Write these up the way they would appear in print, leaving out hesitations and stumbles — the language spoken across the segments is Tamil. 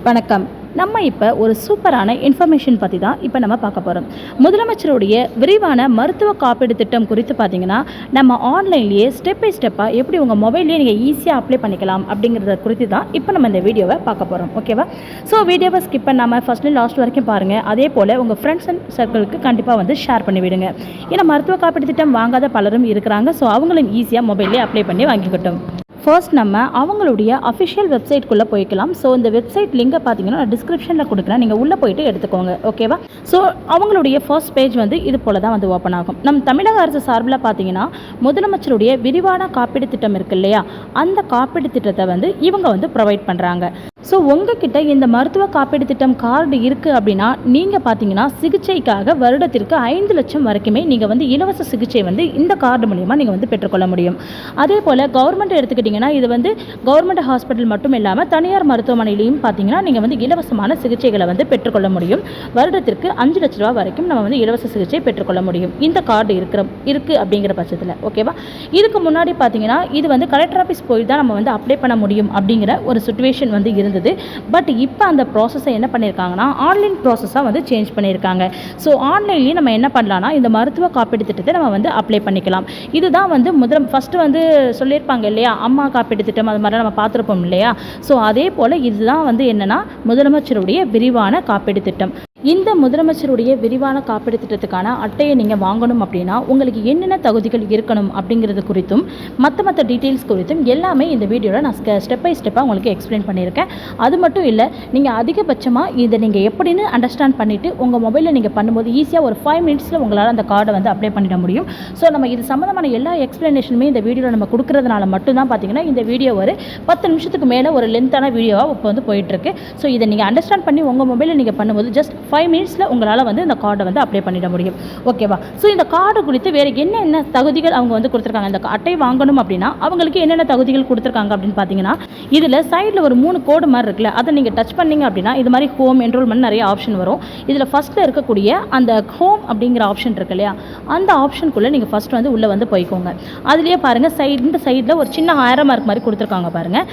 வணக்கம். நம்ம இப்போ ஒரு சூப்பரான இன்ஃபர்மேஷன் பற்றி தான் இப்போ நம்ம பார்க்க போகிறோம். முதலமைச்சருடைய விரிவான மருத்துவ காப்பீடு திட்டம் குறித்து பார்த்தீங்கன்னா, நம்ம ஆன்லைன்லேயே ஸ்டெப் பை ஸ்டெப்பாக எப்படி உங்கள் மொபைல்லேயே நீங்கள் ஈஸியாக அப்ளை பண்ணிக்கலாம் அப்படிங்கிறத குறித்து தான் இப்போ நம்ம இந்த வீடியோவை பார்க்க போகிறோம். ஓகேவா? ஸோ வீடியோவை ஸ்கிப் பண்ணாமல் ஃபஸ்ட்லேருந்து லாஸ்ட் வரைக்கும் பாருங்கள். அதே போல் உங்கள் ஃப்ரெண்ட்ஸ் அண்ட் சர்க்கிளுக்கு கண்டிப்பாக வந்து ஷேர் பண்ணிவிடுங்க. ஏன்னா மருத்துவ காப்பீடு திட்டம் வாங்காத பலரும் இருக்கிறாங்க. ஸோ அவங்களும் ஈஸியாக மொபைல்லேயே அப்ளை பண்ணி வாங்கிக்கட்டும். ஃபர்ஸ்ட் நம்ம அவங்களுடைய அஃபிஷியல் வெப்சைட்குள்ளே போய்க்கலாம். ஸோ இந்த வெப்சைட் லிங்கை பார்த்தீங்கன்னா நான் டிஸ்கிரிப்ஷனில் கொடுக்குறேன், நீங்கள் உள்ளே போயிட்டு எடுத்துக்கோங்க. ஓகேவா? ஸோ அவங்களுடைய ஃபர்ஸ்ட் பேஜ் வந்து இது போல் தான் வந்து ஓப்பன் ஆகும். நம்ம தமிழக அரசு சார்பில் பார்த்தீங்கன்னா முதலமைச்சருடைய விரிவான காப்பீடு திட்டம் இருக்குது இல்லையா, அந்த காப்பீடு திட்டத்தை வந்து இவங்க வந்து ப்ரொவைட் பண்ணுறாங்க. ஸோ உங்ககிட்ட இந்த மருத்துவ காப்பீடு திட்டம் கார்டு இருக்குது அப்படின்னா நீங்கள் பார்த்தீங்கன்னா சிகிச்சைக்காக வருடத்திற்கு 5 லட்சம் வரைக்குமே நீங்கள் வந்து இலவச சிகிச்சை வந்து இந்த கார்டு மூலிமா நீங்கள் வந்து பெற்றுக்கொள்ள முடியும். அதே போல் கவர்மெண்ட் எடுத்துக்கிட்டிங்கன்னா இது வந்து கவர்மெண்ட் ஹாஸ்பிட்டல் மட்டும் இல்லாமல் தனியார் மருத்துவமனையிலையும் பார்த்தீங்கன்னா நீங்கள் வந்து இலவசமான சிகிச்சைகளை வந்து பெற்றுக்கொள்ள முடியும். வருடத்திற்கு 5 லட்ச ரூபா வரைக்கும் நம்ம வந்து இலவச சிகிச்சை பெற்றுக்கொள்ள முடியும் இந்த கார்டு இருக்குது அப்படிங்கிற பட்சத்தில். ஓகேவா? இதுக்கு முன்னாடி பார்த்தீங்கன்னா இது வந்து கலெக்டர் ஆஃபீஸ் போய் தான் நம்ம வந்து அப்ளை பண்ண முடியும் அப்படிங்கிற ஒரு சுச்சுவேஷன் வந்து இருந்தது. பட் இப்போ அந்த ப்ராசஸை என்ன பண்ணியிருக்காங்கன்னா ஆன்லைன் ப்ராசஸாக வந்து சேஞ்ச் பண்ணியிருக்காங்க. ஸோ ஆன்லைன்லேயே நம்ம என்ன பண்ணலாம்னா இந்த மருத்துவ காப்பீடு திட்டத்தை நம்ம வந்து அப்ளை பண்ணிக்கலாம். இதுதான் வந்து ஃபஸ்ட்டு வந்து சொல்லியிருப்பாங்க இல்லையா, அம்மா காப்பீடு திட்டம், அது மாதிரிலாம் நம்ம பார்த்துருப்போம் இல்லையா. ஸோ அதே போல் இதுதான் வந்து என்னென்னா முதலமைச்சருடைய விரிவான காப்பீடு திட்டம். இந்த முதலமைச்சருடைய விரிவான காப்பீடு திட்டத்துக்கான அட்டையை நீங்கள் வாங்கணும் அப்படின்னா உங்களுக்கு என்னென்ன தகுதிகள் இருக்கணும் அப்படிங்கிறது குறித்தும் மற்ற டீட்டெயில்ஸ் குறித்தும் எல்லாமே இந்த வீடியோவில் நான் ஸ்டெப் பை ஸ்டெப்பாக உங்களுக்கு எக்ஸ்பிளைன் பண்ணியிருக்கேன். அது மட்டும் இல்லை, நீங்கள் அதிகபட்சமாக இதை நீங்கள் எப்படின்னு அண்டர்ஸ்டாண்ட் பண்ணிவிட்டு உங்கள் மொபைலில் நீங்கள் பண்ணும்போது ஈஸியாக ஒரு 5 மினிட்ஸில் உங்களால் அந்த கார்டை வந்து அப்ளை பண்ணிட முடியும். ஸோ நம்ம இது சம்மந்தமான எல்லா எக்ஸ்ப்ளனேஷனுமே இந்த வீடியோவில் நம்ம கொடுக்குறதுனால மட்டும்தான் பார்த்தீங்கன்னா இந்த வீடியோ ஒரு 10 நிமிஷத்துக்கு மேலே ஒரு லென்த்தான வீடியோவாக இப்போ வந்து போயிட்டுருக்கு. ஸோ இதை நீங்கள் அண்டர்ஸ்டாண்ட் பண்ணி உங்கள் மொபைலில் நீங்கள் பண்ணும்போது ஜஸ்ட் 5 மினிட்ஸில் உங்களால் வந்து இந்த கார்டை வந்து அப்ளை பண்ணிட முடியும். ஓகேவா? ஸோ இந்த கார்டு குறித்து வேறு என்னென்ன தகுதிகள் அவங்க வந்து கொடுத்துருக்காங்க, இந்த அட்டை வாங்கணும் அப்படின்னா அவங்களுக்கு என்னென்ன தகுதிகள் கொடுத்துருக்காங்க அப்படின்னு பார்த்தீங்கன்னா, இதில் சைடில் ஒரு 3 கோடு மாதிரி இருக்குல்ல, அதை நீங்கள் டச் பண்ணிங்க அப்படின்னா இது மாதிரி ஹோம், என்ரோல்மெண்ட் நிறைய ஆப்ஷன் வரும். இதில் ஃபஸ்ட்டில் இருக்கக்கூடிய அந்த ஹோம் அப்படிங்கிற ஆப்ஷன் இருக்கு இல்லையா, அந்த ஆப்ஷனுக்குள்ளே நீங்கள் ஃபஸ்ட் வந்து உள்ளே வந்து போய்க்கோங்க. அதுலேயே பாருங்கள் இந்த சைடில் ஒரு சின்ன ஆரோ மார்க் மாதிரி கொடுத்துருக்காங்க பாருங்கள்.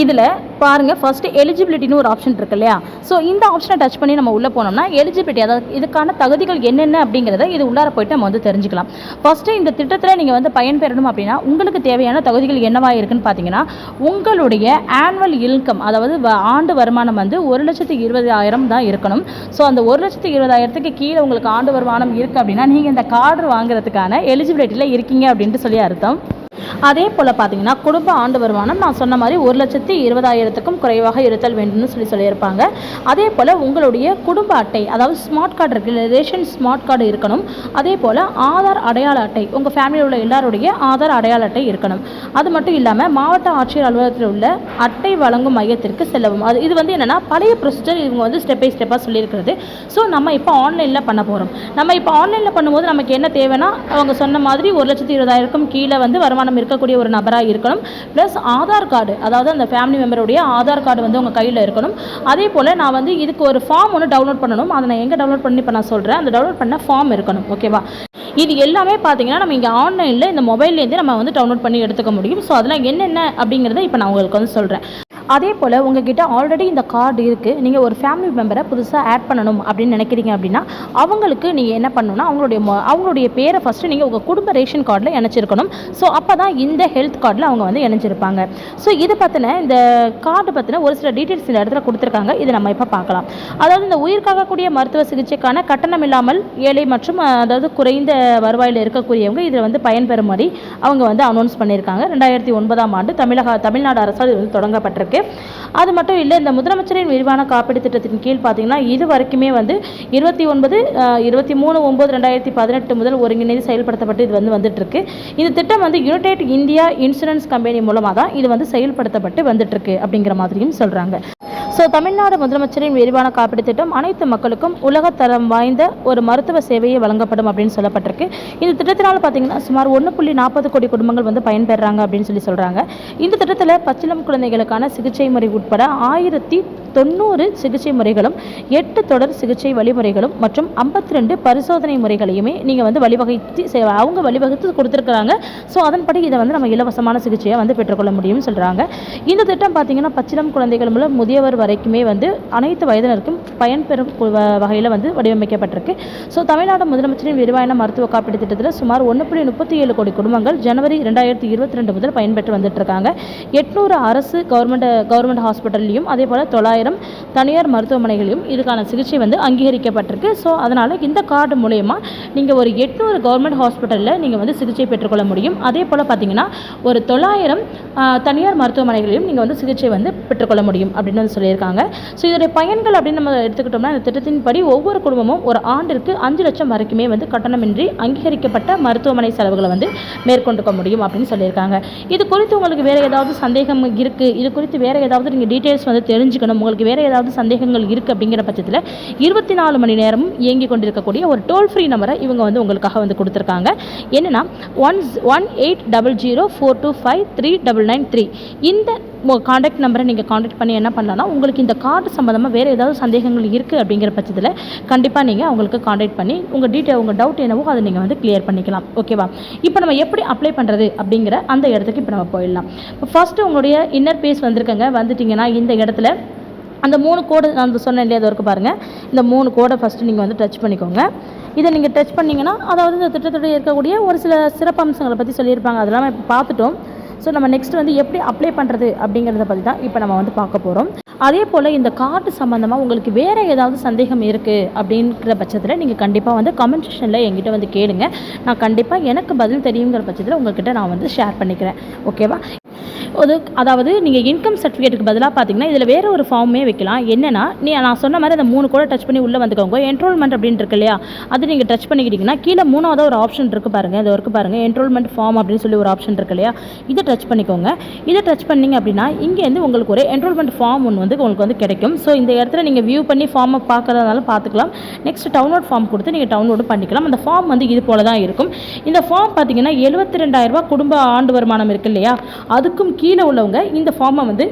இதில் பாருங்கள் ஃபஸ்ட்டு எலிஜிபிலிட்டின்னு ஒரு ஆப்ஷன் இருக்கு இல்லையா. ஸோ இந்த ஆப்ஷனை டச் பண்ணி நம்ம உள்ளே போனோம்னா எலிஜிபிலிட்டி, அதாவது இதுக்கான தகுதிகள் என்னென்ன அப்படிங்கிறத இது உள்ளார போய்ட்டு நம்ம வந்து தெரிஞ்சுக்கலாம். ஃபஸ்ட்டு இந்த திட்டத்தில் நீங்கள் வந்து பயன்பெறணும் அப்படின்னா உங்களுக்கு தேவையான தகுதிகள் என்னவா இருக்குன்னு பார்த்தீங்கன்னா, உங்களுடைய ஆனுவல் இன்கம், அதாவது ஆண்டு வருமானம் வந்து 1,20,000 தான் இருக்கணும். ஸோ அந்த 1,20,000க்கு கீழே உங்களுக்கு ஆண்டு வருமானம் இருக்குது அப்படின்னா நீங்கள் இந்த கார்டு வாங்குறதுக்கான எலிஜிபிலிட்டியில் இருக்கீங்க அப்படின்ட்டு சொல்லி அர்த்தம். அதே போல் பார்த்தீங்கன்னா குடும்ப ஆண்டு வருமானம் நான் சொன்ன மாதிரி 1,20,000க்கும் குறைவாக இருத்தல் வேண்டும்னு சொல்லியிருப்பாங்க. அதே போல் உங்களுடைய குடும்ப அட்டை, அதாவது ஸ்மார்ட் கார்டு இருக்குது, ரேஷன் ஸ்மார்ட் கார்டு இருக்கணும். அதே போல் ஆதார் அடையாள அட்டை, உங்கள் ஃபேமிலியில் உள்ள எல்லாருடைய ஆதார் அடையாள அட்டை இருக்கணும். அது மட்டும் இல்லாமல் மாவட்ட ஆட்சியர் அலுவலகத்தில் உள்ள அட்டை வழங்கும் மையத்திற்கு செல்லவும். இது வந்து என்னென்னா பழைய ப்ரொசீஜர், இவங்க வந்து ஸ்டெப் பை ஸ்டெப்பாக சொல்லியிருக்கிறது. ஸோ நம்ம இப்போ ஆன்லைனில் பண்ண போகிறோம். நம்ம இப்போ ஆன்லைனில் பண்ணும்போது நமக்கு என்ன தேவைன்னா அவங்க சொன்ன மாதிரி 1,20,000க்கும் கீழே வந்து வருமானம் இருக்கக்கூடிய ஒரு நபராக இருக்கணும். ப்ளஸ் ஆதார் கார்டு, அதாவது அந்த ஃபேமிலி மெம்பருடைய ஆதார் கார்டு வந்து உங்கள் கையில் இருக்கணும். அதே போல் நான் வந்து இதுக்கு ஒரு ஃபார்ம் ஒன்று டவுன்லோட் பண்ணணும். அதை நான் எங்கே டவுன்லோட் பண்ணி இப்போ நான் சொல்கிறேன். அந்த டவுன்லோட் பண்ண ஃபார்ம் இருக்கணும். ஓகேவா? இது எல்லாமே பார்த்தீங்கன்னா நம்ம இங்கே ஆன்லைனில் இந்த மொபைல்லேருந்து நம்ம வந்து டவுன்லோட் பண்ணி எடுத்துக்க முடியும். ஸோ அதெல்லாம் என்னென்ன அப்படிங்கிறத இப்போ நான் உங்களுக்கு வந்து சொல்கிறேன். அதே போல் உங்ககிட்ட ஆல்ரெடி இந்த கார்டு இருக்குது, நீங்கள் ஒரு ஃபேமிலி மெம்பரை புதுசாக ஆட் பண்ணணும் அப்படின்னு நினைக்கிறீங்க அப்படின்னா அவங்களுக்கு நீங்கள் என்ன பண்ணணும்னா அவங்களுடைய பேரை ஃபஸ்ட்டு நீங்கள் உங்கள் குடும்ப ரேஷன் கார்டில் இணைச்சிருக்கணும். ஸோ அப்போ தான் இந்த ஹெல்த் கார்டில் அவங்க வந்து இணைஞ்சிருப்பாங்க. ஸோ இது பற்றின இந்த கார்டு பற்றின ஒரு சில டீட்டெயில்ஸ் இந்த இடத்துல கொடுத்துருக்காங்க. இதை நம்ம இப்போ பார்க்கலாம். அதாவது இந்த உயிர்காக்கக்கூடிய மருத்துவ சிகிச்சைக்கான கட்டணம் இல்லாமல் ஏழை மற்றும் அதாவது குறைந்த வருவாயில் இருக்கக்கூடியவங்க இதில் வந்து பயன்பெறும்படி அவங்க வந்து அனௌன்ஸ் பண்ணியிருக்காங்க. 2009ஆம் ஆண்டு தமிழ்நாடு அரசால் இது வந்து தொடங்கப்பட்டிருக்கு. அது மட்டும் இல்லை, இந்த முதலமைச்சரின் விரிவான காப்பீடு திட்டத்தின் கீழ் பார்த்தீங்கன்னா இது வரைக்குமே வந்து 23/9/2018 முதல் ஒருங்கிணைந்து செயல்படுத்தப்பட்டு இது வந்து வந்துட்டு இருக்கு. இந்த திட்டம் வந்து யுனைடெட் இந்தியா இன்சூரன்ஸ் கம்பெனி மூலமாக தான் இது வந்து செயல்படுத்தப்பட்டு வந்துட்டு இருக்கு அப்படிங்கிற மாதிரியும் சொல்றாங்க. ஸோ தமிழ்நாடு முதலமைச்சரின் விரிவான காப்பீடு திட்டம் அனைத்து மக்களுக்கும் உலகத்தரம் வாய்ந்த ஒரு மருத்துவ சேவையை வழங்கப்படும் அப்படின்னு சொல்லப்பட்டிருக்கு. இந்த திட்டத்தினால் பார்த்தீங்கன்னா சுமார் 1.40 கோடி குடும்பங்கள் வந்து பயன்பெறாங்க அப்படின்னு சொல்கிறாங்க. இந்த திட்டத்தில் பச்சிளம் குழந்தைகளுக்கான சிகிச்சை முறை உட்பட 1090 சிகிச்சை முறைகளும் 8 தொடர் சிகிச்சை வழிமுறைகளும் மற்றும் 52 பரிசோதனை முறைகளையுமே நீங்கள் வந்து அவங்க வழிவகுத்து கொடுத்துருக்குறாங்க. ஸோ அதன்படி இதை வந்து நம்ம இலவசமான சிகிச்சையை வந்து பெற்றுக்கொள்ள முடியும்னு சொல்கிறாங்க. இந்த திட்டம் பார்த்தீங்கன்னா பச்சிளம் குழந்தைகள் மூலம் முதியவர் வரைக்குமே வந்து அனைத்து வயதினருக்கும் பயன்பெறும் வகையில் வந்து வடிவமைக்கப்பட்டிருக்கு. ஸோ தமிழ்நாடு முதலமைச்சரின் விரிவான மருத்துவ காப்பீடு திட்டத்தில் சுமார் 1.37 கோடி குடும்பங்கள் ஜனவரி 2022 முதல் பயன்பெற்று வந்துட்டு இருக்காங்க. 800 அரசு கவர்மெண்ட் ஹாஸ்பிட்டல்லையும் அதே போல் 900 தனியார் மருத்துவமனைகளையும் இதுக்கான சிகிச்சை வந்து அங்கீகரிக்கப்பட்டிருக்கு. ஸோ அதனால் இந்த கார்டு மூலயமா நீங்கள் ஒரு 800 கவர்மெண்ட் ஹாஸ்பிட்டலில் நீங்கள் வந்து சிகிச்சை பெற்றுக்கொள்ள முடியும். அதே போல் பார்த்தீங்கன்னா ஒரு 900 தனியார் மருத்துவமனைகளையும் நீங்கள் வந்து சிகிச்சை வந்து பெற்றுக்கொள்ள முடியும் அப்படின்னு வந்து சொல்லியிருக்காங்க. ஸோ இதோடைய பயன்கள் அப்படின்னு நம்ம எடுத்துக்கிட்டோம்னா இந்த திட்டத்தின்படி ஒவ்வொரு குடும்பமும் ஒரு ஆண்டிற்கு 5 லட்சம் வரைக்குமே வந்து கட்டணமின்றி அங்கீகரிக்கப்பட்ட மருத்துவமனை செலவுகளை வந்து மேற்கொண்டுக்க முடியும் அப்படின்னு சொல்லியிருக்காங்க. இது குறித்து உங்களுக்கு வேறு ஏதாவது சந்தேகம் இருக்குது, இது குறித்து வேறு ஏதாவது நீங்கள் டீட்டெயில்ஸ் வந்து தெரிஞ்சுக்கணும், உங்களுக்கு வேறு ஏதாவது சந்தேகங்கள் இருக்குது அப்படிங்கிற பட்சத்தில் 24 மணி நேரமும் இயங்கி கொண்டிருக்கக்கூடிய ஒரு டோல் ஃப்ரீ நம்பரை இவங்க வந்து உங்களுக்காக வந்து கொடுத்துருக்காங்க. என்னென்னா 180042539993 இந்த காண்டாக்ட் நம்பரை நீங்கள் காண்டாக்ட் பண்ணி என்ன பண்ணலாம்னா உங்களுக்கு இந்த கார்டு சம்மந்தமாக வேறு ஏதாவது சந்தேகங்கள் இருக்குது அப்படிங்கிற பட்சத்தில் கண்டிப்பாக நீங்கள் அவங்களுக்கு காண்டாக்ட் பண்ணி உங்கள் டவுட் என்னவோ அதை நீங்கள் வந்து கிளியர் பண்ணிக்கலாம். ஓகேவா? இப்போ நம்ம எப்படி அப்ளை பண்ணுறது அப்படிங்கிற அந்த இடத்துக்கு இப்போ நம்ம போயிடலாம். இப்போ ஃபஸ்ட்டு உங்களுடைய இன்னர் பேஸ் வந்திருக்கங்க. வந்துட்டிங்கன்னா இந்த இடத்துல அந்த 3 கோடு நான் சொன்னேன் இல்லையா, அது வரைக்கும் பாருங்கள். இந்த 3 கோடை ஃபஸ்ட்டு நீங்கள் வந்து டச் பண்ணிக்கோங்க. இதை நீங்கள் டச் பண்ணிங்கன்னா அதாவது இந்த திட்டத்தோடு இருக்கக்கூடிய ஒரு சில சிறப்பம்சங்களை பற்றி சொல்லியிருப்பாங்க, அதெல்லாம் இப்போ பார்த்துட்டோம். ஸோ நம்ம நெக்ஸ்ட் வந்து எப்படி அப்ளை பண்ணுறது அப்படிங்கிறத பற்றி தான் இப்போ நம்ம வந்து பார்க்க போகிறோம். அதே போல் இந்த கார்டு சம்மந்தமாக உங்களுக்கு வேறு ஏதாவது சந்தேகம் இருக்குது அப்படிங்கிற பட்சத்தில் நீங்கள் கண்டிப்பாக வந்து கமெண்ட் செக்ஷனில் என்கிட்ட வந்து கேளுங்க. நான் கண்டிப்பாக எனக்கு பதில் தெரியுங்கிற பட்சத்தில் உங்கள்கிட்ட நான் வந்து ஷேர் பண்ணிக்கிறேன். ஓகேவா? அதாவது நீங்கள் இன்கம் சர்டிஃபிகேட்டுக்கு பதிலாக பார்த்தீங்கன்னா இதில் வேறு ஒரு ஃபார்மே வைக்கலாம். என்னென்னா நான் சொன்ன மாதிரி அந்த 3 கூட டச் பண்ணி உள்ளே வந்துக்கோங்க. என்ரோல்மெண்ட் அப்படின்னு இருக்கு இல்லையா, அது நீங்கள் டச் பண்ணிக்கிட்டிங்கன்னா கீழே 3வது ஒரு ஆப்ஷன் இருக்குது பாருங்கள், இது வரைக்கும் பாருங்கள், என்ரோல்மெண்ட் ஃபார்ம் அப்படின்னு சொல்லி ஒரு ஆப்ஷன் இருக்கு இல்லையா, இதை டச் பண்ணிக்கோங்க. இதை டச் பண்ணிங்க அப்படின்னா இங்கேருந்து உங்களுக்கு ஒரு என்ரோல்மெண்ட் ஃபார்ம் ஒன்று வந்து உங்களுக்கு வந்து கிடைக்கும். ஸோ இந்த இடத்துல நீங்கள் வியூ பண்ணி ஃபார்மை பார்க்குறதுனால பார்த்துக்கலாம். நெக்ஸ்ட் டவுன்லோட் ஃபார்ம் கொடுத்து நீங்கள் டவுன்லோடு பண்ணிக்கலாம். அந்த ஃபார்ம் வந்து இது போல தான் இருக்கும். இந்த ஃபார்ம் பார்த்தீங்கன்னா 72,000 குடும்ப ஆண்டு வருமானம் இருக்குது இல்லையா, அதுக்கும் கீழே உள்ளவங்க இந்த ஃபார்மை வந்து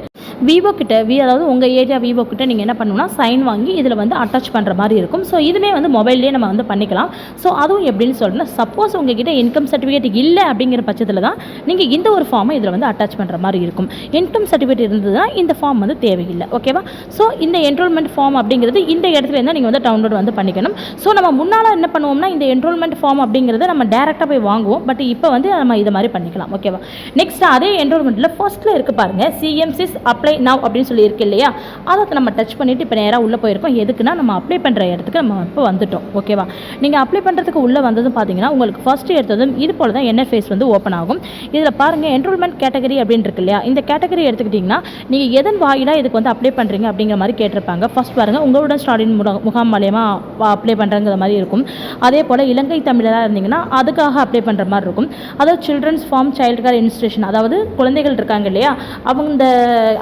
விவோ கிட்ட அதாவது உங்கள் ஏரியா விவோ கிட்ட நீங்கள் என்ன பண்ணணும்னா சைன் வாங்கி இதில் வந்து அட்டாச் பண்ணுற மாதிரி இருக்கும். ஸோ இதுவே வந்து மொபைல்லேயே நம்ம வந்து பண்ணிக்கலாம். ஸோ அதுவும் எப்படின்னு சொல்கிறேன்னா சப்போஸ் உங்ககிட்ட இன்கம் சர்டிஃபிகேட் இல்லை அப்படிங்கிற பட்சத்தில் தான் நீங்கள் இந்த ஒரு ஃபார்மை இதில் வந்து அட்டாச் பண்ணுற மாதிரி இருக்கும். இன்கம் சர்டிஃபிகேட் இருந்ததுன்னா இந்த ஃபார்ம் வந்து தேவையில்லை. ஓகேவா? ஸோ இந்த என்ரோல்மெண்ட் ஃபார்ம் அப்படிங்கிறது இந்த இடத்துல இருந்தால் நீங்கள் வந்து டவுன்லோட் வந்து பண்ணிக்கணும். ஸோ நம்ம முன்னால் என்ன பண்ணுவோம்னா இந்த என்ரோல்மெண்ட் ஃபார்ம் அப்படிங்கிறத நம்ம டேரெக்டாக போய் வாங்குவோம். பட் இப்போ வந்து நம்ம இது மாதிரி பண்ணிக்கலாம். ஓகேவா? நெக்ஸ்ட் அதே என்ரோல்மெண்ட்டில் ஃபர்ஸ்ட்டில் இருக்குது பாருங்கள், சிஎம்சிஸ் அப்ளை நவ் அப்படின்னு சொல்லி இருக்கு இல்லையா, அதை நம்ம டச் பண்ணிவிட்டு இப்போ நேராக உள்ளே போயிருக்கோம். எதுக்குன்னா நம்ம அப்ளை பண்ணுற இடத்துக்கு நம்ம இப்போ வந்துட்டோம். ஓகேவா? நீங்கள் அப்ளை பண்ணுறதுக்கு உள்ளே வந்ததும் பார்த்தீங்கன்னா உங்களுக்கு ஃபஸ்ட்டு எடுத்ததும் இது போல் தான் இன்டர்ஃபேஸ் வந்து ஓப்பன் ஆகும். இதில் பாருங்கள் என்ரோல்மெண்ட் கேட்டகரி அப்படின்னு இருக்கு இல்லையா, இந்த கேட்டகரி எடுத்துக்கிட்டிங்கன்னா நீங்கள் எதன் வாயிலாக இதுக்கு வந்து அப்ளை பண்ணுறீங்க அப்படிங்கிற மாதிரி கேட்டிருப்பாங்க. ஃபஸ்ட் பாருங்கள் உங்களுடன் ஸ்டாலின் முகாம் மூலமாக அப்ளை பண்ணுறங்கிற மாதிரி இருக்கும். அதே போல் இலங்கை தமிழராக இருந்தீங்கன்னா அதுக்காக அப்ளை பண்ணுற மாதிரி இருக்கும். அதாவது children's form child care institution, அதாவது குழந்தைகள் இருக்காங்க இல்லையா, அவங்க இந்த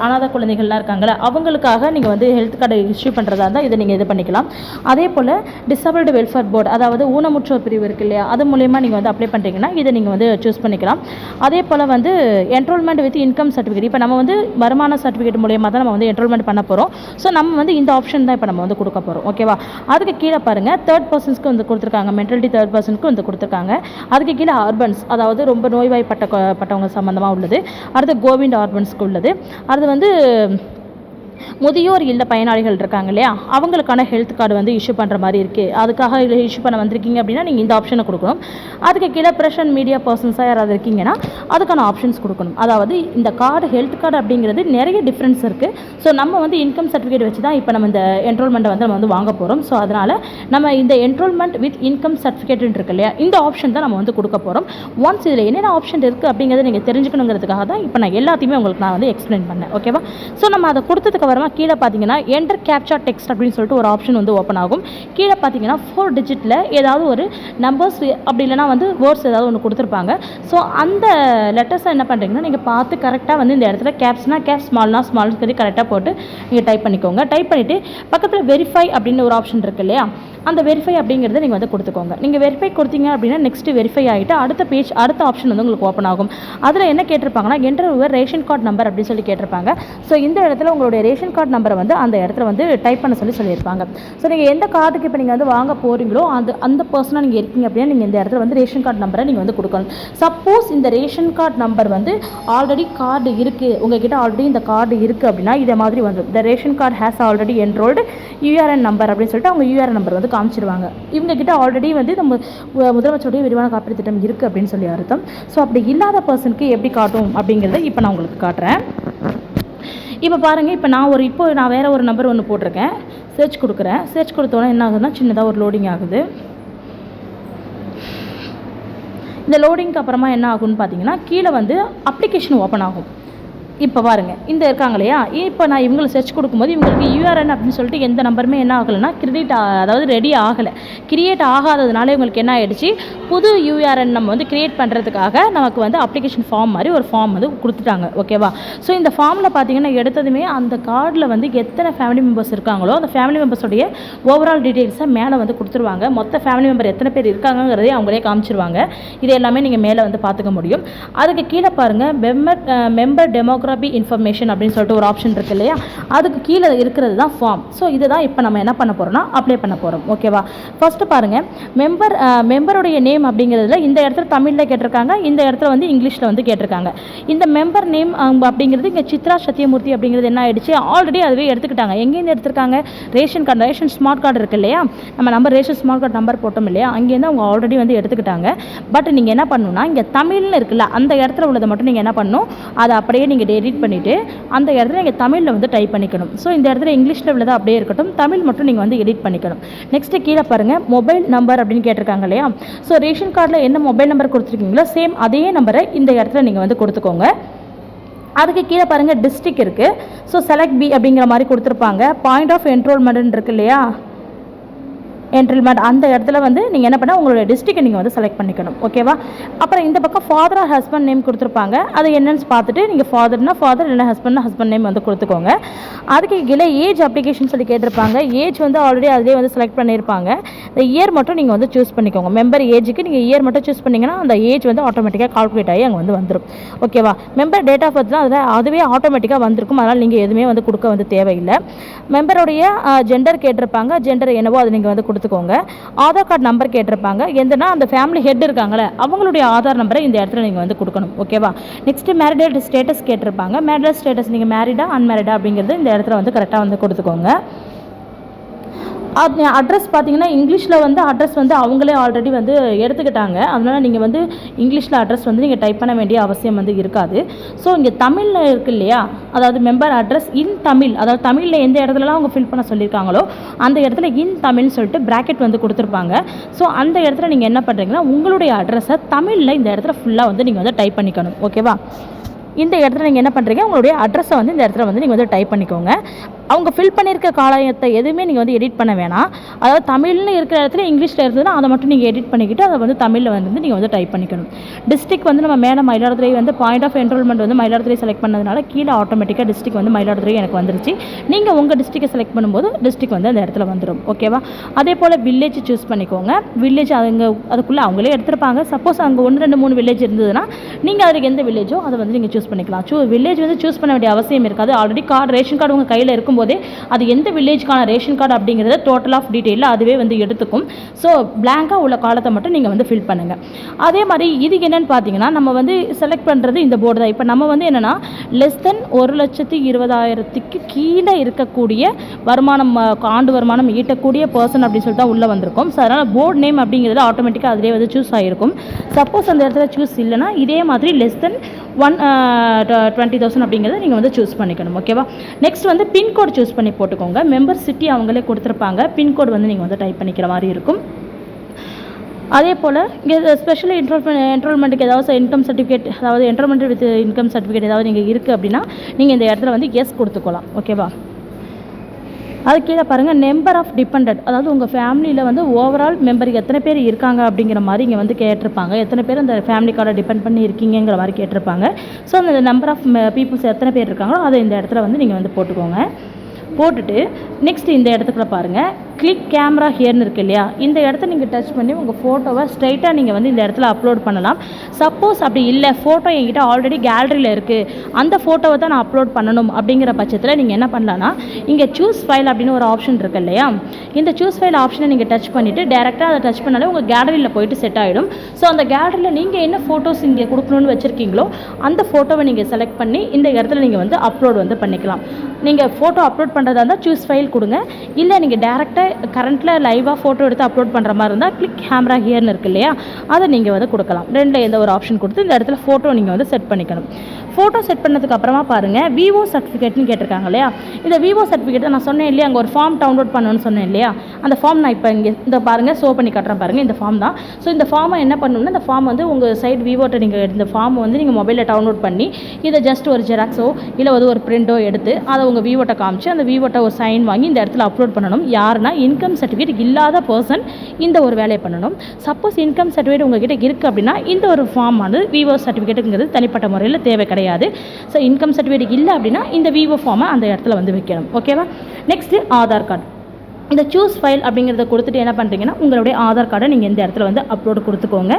அனாதை குழந்தைகள்லாம் இருக்காங்களே அவங்களுக்காக நீங்கள் வந்து ஹெல்த் கார்டு இஷ்யூ பண்ணுறதா இருந்தால் இதை நீங்கள் இது பண்ணிக்கலாம். அதே போல் டிசபிள்டு வெல்ஃபேர் போர்டு, அதாவது ஊனமுற்றோர் பிரிவு இருக்கு இல்லையா, அது மூலயமா நீங்கள் வந்து அப்ளை பண்ணுறீங்கன்னா இதை நீங்கள் வந்து சூஸ் பண்ணிக்கலாம். அதே போல் வந்து என்ரோல்மெண்ட் வித் இன்கம் சர்டிஃபிகேட், இப்போ நம்ம வந்து வருமான சர்டிஃபிகேட் மூலயமா தான் நம்ம வந்து என்ரோல்மெண்ட் பண்ண போகிறோம். ஸோ நம்ம வந்து இந்த ஆப்ஷன் தான் இப்போ நம்ம வந்து கொடுக்க போகிறோம். ஓகேவா? அதுக்கு கீழே பாருங்கள் தேர்ட் பர்சன்ஸ்க்கு வந்து கொடுத்துருக்காங்க, மென்டலிட்டி தேர்ட் பர்சனுக்கு வந்து கொடுத்துருக்காங்க. அதுக்கு கீழே அர்பன்ஸ், அதாவது ரொம்ப நோய்வாய்ப்பட்டவங்க சம்மந்தமாக உள்ளது. அடுத்து கோவிண்ட் அர்பன்ஸ்க்கு உள்ளது. அது வந்து முதியோர் இல்ல பயனாளிகள் இருக்காங்க இல்லையா, அவங்களுக்கான ஹெல்த் கார்டு வந்து இஷ்யூ பண்ணுற மாதிரி இருக்குது. அதுக்காக இஷ்யூ பண்ண வந்திருக்கீங்க அப்படின்னா நீங்கள் இந்த ஆப்ஷனை கொடுக்கணும். அதுக்கு கீழே ப்ரெஸ் அண்ட் மீடியா பர்சன்ஸாக யாராவது இருக்கீங்கன்னா அதுக்கான ஆப்ஷன்ஸ் கொடுக்கணும். அதாவது இந்த கார்டு ஹெல்த் கார்டு அப்படிங்கிறது நிறைய டிஃப்ரென்ஸ் இருக்குது. ஸோ நம்ம வந்து இன்கம் சர்டிஃபிகேட் வச்சு தான் இப்போ நம்ம இந்த என்ரோல்மெண்ட்டை வந்து நம்ம வந்து வாங்க போகிறோம். ஸோ அதனால் நம்ம இந்த என்ரோல்மெண்ட் வித் இன்கம் சர்டிஃபிகேட் இருக்கு இல்லையா, இந்த ஆப்ஷன் தான் நம்ம வந்து கொடுக்க போகிறோம். ஒன்ஸ் இதில் என்னென்ன ஆப்ஷன் இருக்குது அப்படிங்கிறத நீங்கள் தெரிஞ்சுக்கணுங்கிறதுக்காக தான் இப்போ நான் எல்லாத்தையுமே உங்களுக்கு நான் வந்து எக்ஸ்பிளைன் பண்ணேன். ஓகேவா? ஸோ நம்ம அதை கொடுத்ததுக்கு அப்புறமா கீழே பார்த்தீங்கன்னா என்டர் கேப்சா டெக்ஸ்ட் அப்படின்னு சொல்லிட்டு ஒரு ஆப்ஷன் வந்து ஓப்பன் ஆகும். கீழே பார்த்தீங்கன்னா 4 டிஜிட்டில் ஏதாவது ஒரு நம்பர்ஸ் அப்படி இல்லைனா வந்து வேர்ட்ஸ் ஏதாவது ஒன்று கொடுத்துருப்பாங்க. ஸோ அந்த லெட்டர்ஸை என்ன பண்ணுறீங்கன்னா நீங்கள் பார்த்து கரெக்டாக வந்து இந்த இடத்துல கேப்ஸ்னா கேப், ஸ்மால்னா ஸ்மால்னு சொல்லி கரெக்டாக போட்டு நீங்கள் டைப் பண்ணிக்கோங்க. டைப் பண்ணிவிட்டு பக்கத்தில் வெரிஃபை அப்படின்னு ஒரு ஆப்ஷன் இருக்கு இல்லையா, அந்த வெரிஃபை அப்படிங்கிறத நீங்கள் வந்து கொடுத்துக்கோங்க. நீங்கள் வெரிஃபை கொடுத்தீங்க அப்படின்னா நெக்ஸ்ட்டு வெரிஃபை ஆகிட்டு அடுத்த ஆப்ஷன் வந்து உங்களுக்கு ஓப்பன் ஆகும். அதில் என்ன கேட்டிருப்பாங்கன்னா enter your ration card number அப்படின்னு சொல்லி கேட்டிருப்பாங்க. ஸோ இந்த இடத்துல உங்களுடைய ரேஷன் கார்டு நம்பரை வந்து அந்த இடத்துல வந்து டைப் பண்ண சொல்லியிருப்பாங்க. ஸோ நீங்கள் எந்த கார்டுக்கு இப்போ நீங்கள் வந்து வாங்க போகிறீங்களோ அந்த பர்சனாக நீங்கள் இருக்கீங்க அப்படின்னா நீங்கள் இந்த இடத்துல வந்து ரேஷன் கார்டு நம்பரை நீங்கள் வந்து கொடுக்கணும். சப்போஸ் இந்த ரேஷன் கார்டு நம்பர் வந்து ஆல்ரெடி கார்டு இருக்குது, உங்ககிட்ட ஆல்ரெடி இந்த கார்டு இருக்குது அப்படின்னா இதே மாதிரி வந்து இந்த ration card has already enrolled URN number அப்படின்னு சொல்லிட்டு அவங்க யூஆர்என் நம்பர் வந்து காமிச்சிருவாங்க. இவங்ககிட்ட ஆல்ரெடி வந்து நம்ம முதலமைச்சருடைய விரிவான காப்பீடு திட்டம் இருக்குது அப்படின்னு சொல்லி அர்த்தம். ஸோ அப்படி இல்லாத பர்சனுக்கு எப்படி காட்டும் அப்படிங்கிறத இப்போ நான் உங்களுக்கு காட்டுறேன். இப்போ பாருங்கள், இப்போ நான் வேறு ஒரு நம்பர் ஒன்று போட்டிருக்கேன், சர்ச் கொடுக்குறேன். சர்ச் கொடுத்தோன்னே என்ன ஆகுதுன்னா சின்னதாக ஒரு லோடிங் ஆகுது. இந்த லோடிங்க்கு அப்புறமா என்ன ஆகும்னு பார்த்தீங்கன்னா கீழே வந்து அப்ளிகேஷன் ஓப்பன் ஆகும். இப்போ பாருங்கள், இந்த இருக்காங்க இல்லையா, இப்போ நான் இவங்களை சர்ச் கொடுக்கும்போது இவங்களுக்கு யூஆர்என் அப்படின்னு சொல்லிட்டு எந்த நம்பருமே என்ன ஆகலைன்னா அதாவது ரெடி ஆகலை. கிரியேட் ஆகாததுனால இவங்களுக்கு என்ன ஆகிடுச்சு, புது யூஆர்என் நம்ம வந்து கிரியேட் பண்ணுறதுக்காக நமக்கு வந்து அப்ளிகேஷன் ஃபார்ம் மாதிரி ஒரு ஃபார்ம் வந்து கொடுத்துட்டாங்க. ஓகேவா? ஸோ இந்த ஃபார்மில் பார்த்தீங்கன்னா எடுத்ததுமே அந்த கார்டில் வந்து எத்தனை ஃபேமிலி மெம்பர்ஸ் இருக்காங்களோ அந்த ஃபேமிலி மெம்பர்ஸோடைய ஓவரால் டீட்டெயில்ஸை மேலே வந்து கொடுத்துருவாங்க. மொத்த ஃபேமிலி மெம்பர் எத்தனை பேர் இருக்காங்கிறதே அவங்களே காமிச்சிருவாங்க. இது எல்லாமே நீங்கள் மேலே வந்து பார்த்துக்க முடியும். அதுக்கு கீழே பாருங்கள் மெம்பர் டெமோக்ராபி இன்ஃபர்மேஷன் அப்படின்னு சொல்லிட்டு ஒரு ஆப்ஷன் இருக்குது இல்லையா, அதுக்கு கீழே இருக்கிறது தான் ஃபார்ம். ஸோ இதுதான் இப்போ நம்ம என்ன பண்ண போகிறோம்னா அப்ளை பண்ண போகிறோம். ஓகேவா? ஃபஸ்ட்டு பாருங்கள், மெம்பருடைய நேம் அப்படிங்கிறதுல இந்த இடத்துல தமிழில் கேட்டிருக்காங்க, இந்த இடத்துல வந்து இங்கிலீஷில் வந்து கேட்டிருக்காங்க. இந்த மெம்பர் நேம் அப்படிங்கிறது இங்கே சித்ரா சத்யமூர்த்தி அப்படிங்கிறது என்ன ஆகிடுச்சு, ஆல்ரெடி அதுவே எடுத்துக்கிட்டாங்க. எங்கேருந்து எடுத்துருக்காங்க, ரேஷன் ஸ்மார்ட் கார்டு இருக்குது இல்லையா, நம்ம ரேஷன் ஸ்மார்ட் கார்டு நம்பர் போட்டோம் இல்லையா, அங்கேருந்து அவங்க ஆல்ரெடி வந்து எடுத்துக்கிட்டாங்க. பட் நீங்கள் என்ன பண்ணணும்னா இங்கே தமிழ்னு இருக்குல்ல அந்த இடத்துல உள்ளதை மட்டும் நீங்கள் என்ன பண்ணணும், அதை அப்படியே நீங்கள் எடிட் பண்ணிவிட்டு அந்த இடத்துல நீங்கள் தமிழில் வந்து டைப் பண்ணிக்கணும். ஸோ இந்த இடத்துல இங்கிலீஷில் உள்ளதாக அப்படியே இருக்கட்டும், தமிழ் மட்டும் நீங்கள் வந்து எடிட் பண்ணிக்கணும். நெக்ஸ்ட்டு கீழே பாருங்கள் மொபைல் நம்பர் அப்படின்னு கேட்டிருக்காங்க இல்லையா. ஸோ ரேஷன் கார்டில் என்ன மொபைல் நம்பர் கொடுத்துருக்கீங்களோ சேம் அதே நம்பரை இந்த இடத்துல நீங்கள் வந்து கொடுத்துக்கோங்க. அதுக்கு கீழே பாருங்கள் டிஸ்ட்ரிக்ட் இருக்குது. ஸோ செலக்ட் பி அப்படிங்கிற மாதிரி கொடுத்துருப்பாங்க. பாயிண்ட் ஆஃப் என்ரோல்மெண்ட் இருக்கு இல்லையா, என்ட்ரில்மெண்ட் அந்த இடத்துல வந்து நீங்கள் என்ன பண்ணால் உங்களோட டிஸ்ட்ரிக்டை நீங்கள் வந்து செலக்ட் பண்ணிக்கணும். ஓகேவா? அப்புறம் இந்த பக்கம் ஃபாதர் ஆர் ஹஸ்பண்ட் நேம் கொடுத்துருப்பாங்க. அது என்னன்னு பார்த்துட்டு நீங்கள் ஃபாதர்னா ஃபாதர் இல்லைனா ஹஸ்பண்ட் நேம் வந்து கொடுத்துக்கோங்க. அதுக்கு கீழே ஏஜ் அப்ளிகேஷன் சொல்லி கேட்டிருப்பாங்க. ஏஜ் வந்து ஆல்ரெடி அதிலே வந்து செலக்ட் பண்ணியிருப்பாங்க. இந்த இயர் மட்டும் நீங்கள் வந்து சூஸ் பண்ணிக்கோங்க. மெம்பர் ஏஜுக்கு நீங்கள் இயர் மட்டும் சூஸ் பண்ணிங்கன்னா அந்த ஏஜ் வந்து ஆட்டோமேட்டிக்காக கால்குலேட் ஆகி அங்கே வந்து வந்துடும். ஓகேவா? மெம்பர் டேட் ஆஃப் பர்த்லாம் அதில் அதுவே ஆட்டோமேட்டிக்காக வந்திருக்கும். அதனால் நீங்கள் எதுவுமே வந்து கொடுக்க வந்து தேவையில்லை. மெம்பருடைய ஜெண்டர் கேட்டிருப்பாங்க. ஜெண்டர் என்னவோ அதை நீங்கள் வந்து கொடுத்துக்கோங்க. ஆதார் கார்டு நம்பர் கேட்டிருப்பாங்க. எந்தனா அந்த ஃபேமிலி ஹெட் இருக்காங்களே அவங்களுடைய ஆதார் நம்பரை இந்த இடத்துல நீங்கள் வந்து கொடுக்கணும். ஓகேவா? நெக்ஸ்ட் மேரிடல் ஸ்டேட்டஸ் கேட்டிருப்பாங்க. மேரிடல் ஸ்டேட்டஸ் நீங்கள் மேரிடா அன்மேரிடா அப்படிங்கிறது இந்த இடத்துல வந்து கரெக்டாக வந்து கொடுத்துக்கோங்க. அட்ரஸ் பார்த்தீங்கன்னா இங்கிலீஷில் வந்து அட்ரஸ் வந்து அவங்களே ஆல்ரெடி வந்து எடுத்துக்கிட்டாங்க. அதனால் நீங்கள் வந்து இங்கிலீஷில் அட்ரஸ் வந்து நீங்கள் டைப் பண்ண வேண்டிய அவசியம் வந்து இருக்காது. ஸோ இங்கே தமிழில் இருக்குது இல்லையா, அதாவது மெம்பர் அட்ரஸ் இன் தமிழ், அதாவது தமிழில் எந்த இடத்துலலாம் அவங்க ஃபில் பண்ண சொல்லியிருக்காங்களோ அந்த இடத்துல இன் தமிழ்னு சொல்லிட்டு ப்ராக்கெட் வந்து கொடுத்துருப்பாங்க. ஸோ அந்த இடத்துல நீங்கள் என்ன பண்ணுறீங்கன்னா உங்களுடைய அட்ரஸை தமிழில் இந்த இடத்துல ஃபுல்லாக வந்து நீங்கள் வந்து டைப் பண்ணிக்கணும். ஓகேவா? இந்த இடத்துல நீங்கள் என்ன பண்ணுறீங்க, உங்களுடைய அட்ரஸை வந்து இந்த இடத்துல வந்து நீங்கள் வந்து டைப் பண்ணிக்கோங்க. அவங்க ஃபில் பண்ணியிருக்க காலத்தை எதுவுமே நீங்கள் வந்து எடிட் பண்ண வேணாம். அதாவது தமிழ்னு இருக்கிற இடத்துல இங்கிலீஷில் இருந்ததுன்னா அதை மட்டும் நீங்கள் எடிட் பண்ணிக்கிட்டு அதை வந்து தமிழில் வந்து நீங்கள் வந்து டைப் பண்ணிக்கணும். டிஸ்ட்ரிக்ட் வந்து நம்ம மேலே மயிலாடுதுறை வந்து பாயிண்ட் ஆஃப் என்ரோல்மெண்ட் வந்து மயிலாடுதுறை செலக்ட் பண்ணதுனால கீழே ஆட்டோமேட்டிக்காக டிஸ்ட்ரிக்ட் வந்து மயிலாடுதுறை எனக்கு வந்துருச்சு. நீங்கள் உங்கள் டிஸ்ட்ரிக்டை செலக்ட் பண்ணும்போது டிஸ்ட்ரிக்ட் வந்து அந்த இடத்துல வந்துடும். ஓகேவா? அதே போல் வில்லேஜ் சூஸ் பண்ணிக்கோங்க. வில்லேஜ் அதுக்குள்ளே அவங்களே எடுத்திருப்பாங்க. சப்போஸ் அங்கே 1, 2, 3 வில்லேஜ் இருந்ததுன்னா நீங்கள் அதுக்கு எந்த வில்லேஜோ அதை வந்து நீங்கள் சூஸ் பண்ணிக்கலாம். வில்லேஜ் வந்து சூஸ் பண்ண வேண்டிய அவசியம் இருக்காது. ஆல்ரெடி ரேஷன் கார்டு உங்கள் கையில் இருக்கும் போதே அது எந்த வில்லேஜ்க்கான ரேஷன் கார்டு அப்படிங்கிறத டோட்டல் ஆஃப் டீட்டெயிலில் அதுவே வந்து எடுத்துக்கும். ஸோ பிளாங்காக உள்ள காலத்தை மட்டும் நீங்கள் வந்து ஃபில் பண்ணுங்கள். அதே மாதிரி இது என்னென்னு பார்த்தீங்கன்னா நம்ம வந்து செலக்ட் பண்ணுறது இந்த போர்டு தான். இப்போ நம்ம வந்து என்னென்னா லெஸ் தென் 1,20,000 கீழே இருக்கக்கூடிய வருமானம், ஆண்டு வருமானம் ஈட்டக்கூடிய பர்சன் அப்படின்னு சொல்லிட்டு தான் உள்ளே வந்திருக்கும். ஸோ அதனால் போர்டு நேம் அப்படிங்கிறது ஆட்டோமேட்டிக்காக அதிலே வந்து சூஸ் ஆகிருக்கும். சப்போஸ் அந்த இடத்துல சூஸ் இல்லைனா இதே மாதிரி லெஸ் தென் 120,000 அப்படிங்கிறத நீங்கள் வந்து சூஸ் பண்ணிக்கணும். ஓகேவா? நெக்ஸ்ட் வந்து பின்கோடு சூஸ் பண்ணி போட்டுக்கோங்க. மெம்பர் சிட்டி அவங்களே கொடுத்துருப்பாங்க. பின்கோடு வந்து நீங்கள் வந்து டைப் பண்ணிக்கிற மாதிரி இருக்கும். அதே போல் இங்கே ஸ்பெஷல் என்ரோல்மெண்ட்டுக்கு ஏதாவது இன்கம் சர்டிஃபிகேட், அதாவது என்ரோல்மெண்ட் வித் இன்கம் சர்டிஃபிகேட் ஏதாவது நீங்கள் இருக்குது அப்படின்னா நீங்கள் இந்த இடத்துல வந்து எஸ் கொடுத்துக்கலாம். ஓகேவா? அது கீழே பாருங்கள் நம்பர் ஆஃப் டிபெண்டட், அதாவது உங்கள் ஃபேமிலியில் வந்து ஓவரால் மெம்பர் எத்தனை பேர் இருக்காங்க அப்படிங்கிற மாதிரி இங்கே வந்து கேட்டிருப்பாங்க. எத்தனை பேர் அந்த ஃபேமிலி கார்டை டிபெண்ட் பண்ணி இருக்கீங்கிற மாதிரி கேட்டிருப்பாங்க. ஸோ அந்த நம்பர் ஆஃப் பீப்புள்ஸ் எத்தனை பேர் இருக்காங்களோ அதை இந்த இடத்துல வந்து நீங்கள் வந்து போட்டுக்கோங்க. போட்டுட்டு நெக்ஸ்ட் இந்த இடத்துக்குள்ள பாருங்கள் கிளிக் கேமரா ஹியர்னு இருக்கு இல்லையா, இந்த இடத்த நீங்கள் டச் பண்ணி உங்கள் ஃபோட்டோவை ஸ்ட்ரைட்டாக நீங்கள் வந்து இந்த இடத்துல அப்லோட் பண்ணலாம். சப்போஸ் அப்படி இல்லை, ஃபோட்டோ என்கிட்ட ஆல்ரெடி கேலரியில் இருக்குது, அந்த ஃபோட்டோவை தான் நான் அப்லோட் பண்ணணும் அப்படிங்கிற பட்சத்தில் நீங்கள் என்ன பண்ணலான்னா, இங்கே சூஸ் ஃபைல் அப்படின்னு ஒரு ஆப்ஷன் இருக்குது இல்லையா, இந்த சூஸ் ஃபைல் ஆப்ஷனை நீங்கள் டச் பண்ணிவிட்டு டேரெக்டாக அதை டச் பண்ணாலே உங்கள் கேலரியில் போயிட்டு செட் ஆகிடும். ஸோ அந்த கேலரியில் நீங்கள் என்ன ஃபோட்டோஸ் இங்கே கொடுக்கணும்னு வச்சுருக்கீங்களோ அந்த ஃபோட்டோவை நீங்கள் செலக்ட் பண்ணி இந்த இடத்துல நீங்கள் வந்து அப்லோட் வந்து பண்ணிக்கலாம். நீங்கள் ஃபோட்டோ அப்லோட் பண்ணுறதா இருந்தால் சூஸ் ஃபைல் கொடுங்க, இல்லை நீங்கள் டேரெக்டாக கரண்ட்டில் லைவாக ஃபோட்டோ எடுத்து அப்லோட் பண்ணுற மாதிரி இருந்தால் கிளிக் கேமரா ஹியர்னு இருக்குது இல்லையா, அதை நீங்கள் வந்து கொடுக்கலாம். ரெண்டில் எந்த ஒரு ஆப்ஷன் கொடுத்து இந்த இடத்துல ஃபோட்டோ நீங்கள் வந்து செட் பண்ணிக்கணும். ஃபோட்டோ செட் பண்ணதுக்கு அப்புறமா பாருங்கள் விவோ சர்டிஃபிகேட்னு கேட்டிருக்காங்க இல்லையா, இந்த விவோ சர்டிஃபிகேட்டை நான் சொன்னேன் இல்லையா, அங்கே ஒரு ஃபார்ம் டவுன்லோட் பண்ணணும்னு சொன்னேன் இல்லையா, அந்த ஃபார்ம் நான் இப்போ இங்கே இந்த பாருங்கள் ஷோ பண்ணி காட்டுறேன் பாருங்கள், இந்த ஃபார்ம் தான். ஸோ இந்த ஃபார்மை என்ன பண்ணணும்னா, இந்த ஃபார்ம் வந்து உங்கள் சைட் விவோட்ட நீங்கள் இந்த ஃபார்மை வந்து நீங்கள் மொபைலில் டவுன்லோட் பண்ணி இதை ஜஸ்ட் ஒரு ஜெராக்ஸோ இல்லை வந்து ஒரு பிரிண்டோ எடுத்து அதை உங்கள் விவோட்ட காமிச்சு அந்த விவோட்ட ஒரு சைன் வாங்கி இந்த இடத்துல அப்லோட் பண்ணணும். யாருன்னா இன்கம் சர்டிஃபிகேட் இல்லாத பர்சன் இந்த ஒரு வேலையை பண்ணணும். சப்போஸ் இன்கம் சர்டிஃபிகேட் உங்ககிட்ட இருக்குது அப்படின்னா இந்த ஒரு ஃபார்ம் வந்து விவோ சர்டிஃபிகேட்டுங்கிறது தனிப்பட்ட முறையில் தேவை கிடையாது. ஸோ இன்கம் சர்டிஃபிகேட் இல்லை அப்படின்னா இந்த விவோ ஃபார்மை அந்த இடத்துல வந்து வைக்கணும். ஓகேவா? Next Aadhaar card. இந்த சூஸ் ஃபைல் அப்படிங்கிறத கொடுத்துட்டு என்ன பண்ணுறீங்கன்னா, உங்களுடைய ஆதார் கார்டை நீங்கள் இந்த இடத்துல வந்து அப்லோடு கொடுத்துக்கோங்க.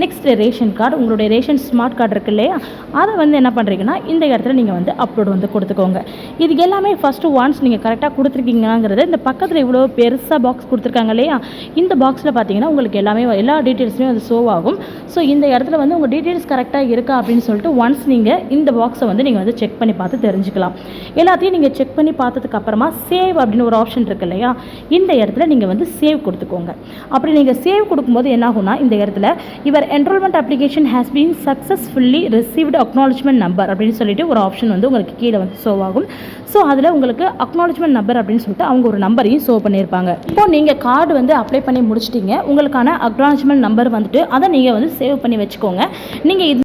நெக்ஸ்ட் ரேஷன் கார்டு, உங்களுடைய ரேஷன் ஸ்மார்ட் கார்டு இருக்குது இல்லையா, அதை வந்து என்ன பண்ணுறீங்கன்னா இந்த இடத்துல நீங்கள் வந்து அப்லோடு வந்து கொடுத்துக்கோங்க. இது எல்லாமே ஃபஸ்ட்டு ஒன்ஸ் நீங்கள் கரெக்டாக கொடுத்துருக்கீங்கிறது இந்த பக்கத்தில் இவ்வளோ பெருசாக பாக்ஸ் கொடுத்துருக்காங்க இல்லையா, இந்த பாக்ஸில் பார்த்தீங்கன்னா உங்களுக்கு எல்லாமே எல்லா டீட்டெயில்ஸுமே வந்து ஷோ ஆகும். ஸோ இந்த இடத்துல வந்து உங்கள் டீட்டெயில்ஸ் கரெக்டாக இருக்கா அப்படின்னு சொல்லிட்டு ஒன்ஸ் நீங்கள் இந்த பாக்ஸை வந்து நீங்கள் வந்து செக் பண்ணி பார்த்து தெரிஞ்சுக்கலாம். எல்லாத்தையும் நீங்கள் செக் பண்ணி பார்த்ததுக்கப்புறமா சேவ் அப்படின்னு ஒரு ஆப்ஷன் இருக்குது இல்லையா, இந்த இடத்துல நீங்கள் வந்து சேவ் கொடுத்துக்கோங்க. அப்படி நீங்கள் சேவ் கொடுக்கும்போது என்ன ஆகும்னா, இந்த இடத்துல your enrolment application has been successfully received acknowledgement number அப்படின்னு சொல்லிட்டு ஒரு ஆப்ஷன் வந்து உங்களுக்கு கீழே வந்து ஷோ ஆகும். ஸோ அதில் உங்களுக்கு அக்னாலஜ்மெண்ட் நம்பர் அப்படின்னு சொல்லிட்டு அவங்க ஒரு நம்பரையும் ஷோ பண்ணியிருப்பாங்க. இப்போ நீங்கள் கார்டு வந்து அப்ளை பண்ணி முடிச்சிட்டிங்க, உங்களுக்கான அக்னாலஜ்மெண்ட் நம்பர் வந்துட்டு அதை நீங்கள் வந்து சேவ் பண்ணி வச்சுக்கோங்க. நீங்கள்